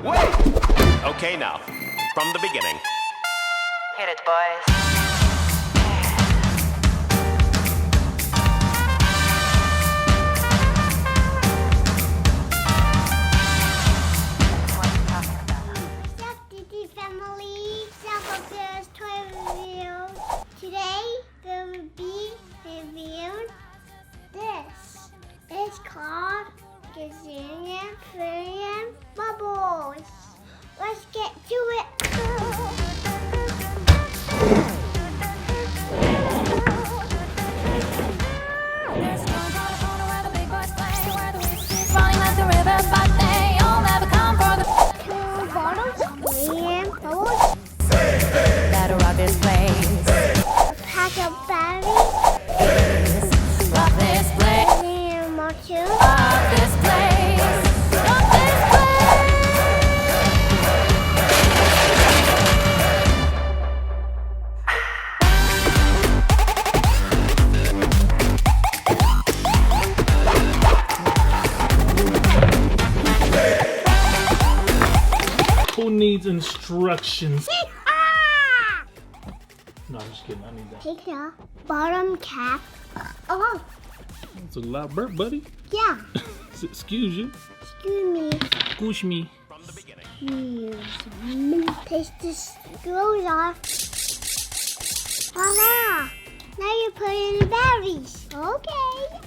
Wait! Okay, now, from the beginning. Hit it, boys. Family, Afa Bear's toy review. Today there will be reviewed this. It's called Gazillion Monsoon Bubbles. Let's get to it. There's a corner where the big boys play, where the whiskey's falling like the river, but they all never come for the 2 bottles of Gazillion Bubbles. that'll rock this place. A pack of batteries. Rock this place. Gazillion Monsoon. Rock this place. Rock this place. Who needs instructions? No, I'm just kidding. I need that. Take the bottom cap off. It's a loud burp, buddy. Yeah. Excuse you. Excuse me. Excuse me. From the beginning. Excuse me. Take the screws off. Voila! Now you put in the batteries. Okay.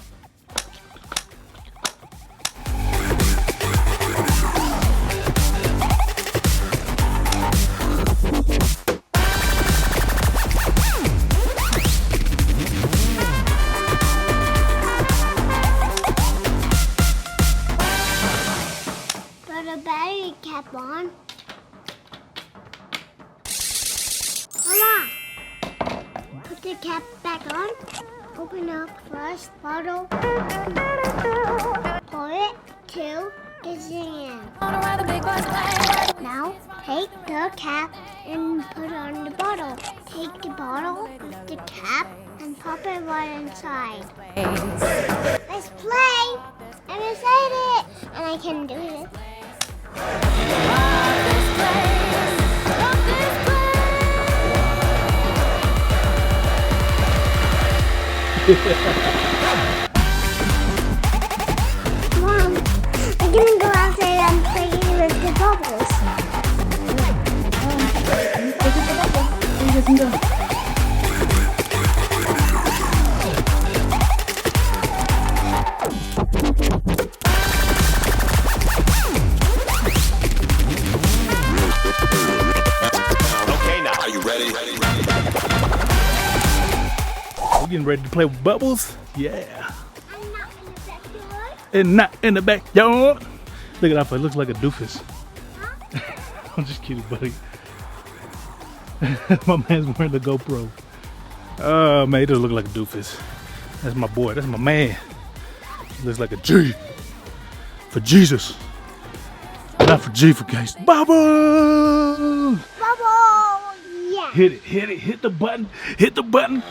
Put the battery cap on. Voila! Put the cap back on. Open up first bottle. Pour it to Gazillion. Corner where the big boys play. Now take the cap and put it on the bottle. Take the bottle with the cap and pop it right inside. Let's play! I'm excited! And I can do it. Rock this place. Rock this Mom, I'm gonna go outside and play with the bubbles. Okay, now. Are you ready? We're getting ready to play with bubbles. Yeah. I'm not in the backyard. And not in the backyard. Look at Afa. It looks like a doofus. I'm just kidding, buddy. My man's wearing the GoPro. Oh, man, he doesn't look like a doofus. That's my boy. That's my man. He looks like a G. For Jesus. Not for G, for Christ. Bubble! Bubble! Yeah. Hit it, hit it, hit the button, hit the button.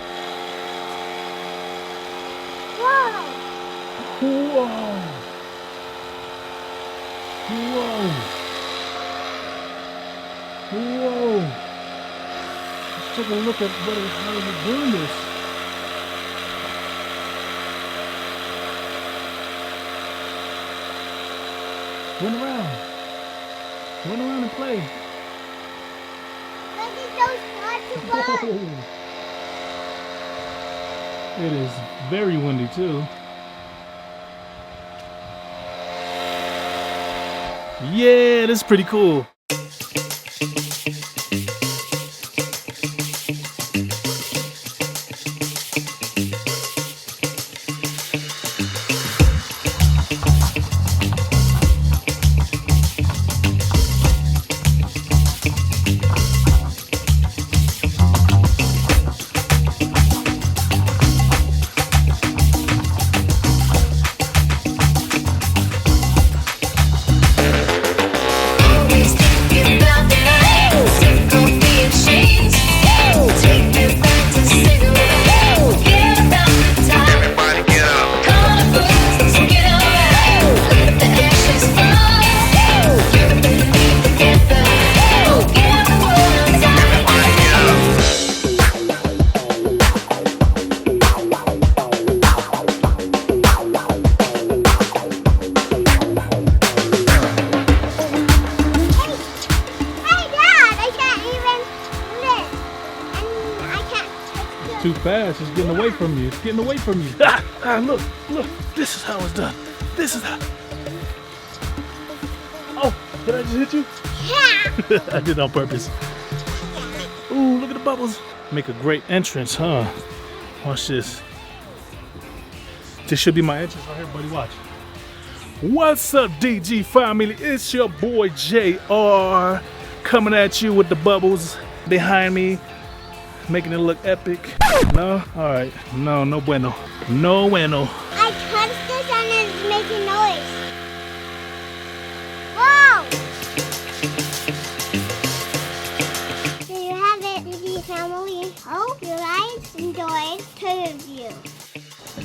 Whoa! Whoa! Whoa! Whoa! Let's take a look at how he's doing this. Run around. Run around and play. Look at those parts of Whoa. It is very windy too. Yeah, this is pretty cool. fast. It's getting away from you. It's getting away from you. Look. This is how it's done. This is how. Oh, did I just hit you? Yeah. I did it on purpose. Ooh, look at the bubbles. Make a great entrance, huh? Watch this. This should be my entrance right here, buddy. Watch. What's up, DG family? It's your boy JR coming at you with the bubbles behind me, making it look epic. No? Alright. No bueno. No bueno. I touched this and it's making noise. Whoa! There you have it, DG family. Hope you guys enjoyed the review.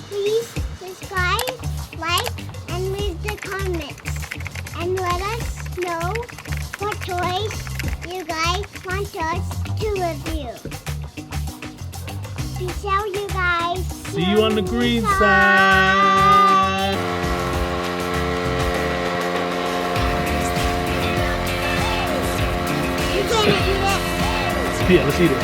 Please subscribe, like, and leave the comments. And let us know what toys you guys want us to review. Peace out, you guys. See you on the green side. You can't eat it. Yeah, let's eat it.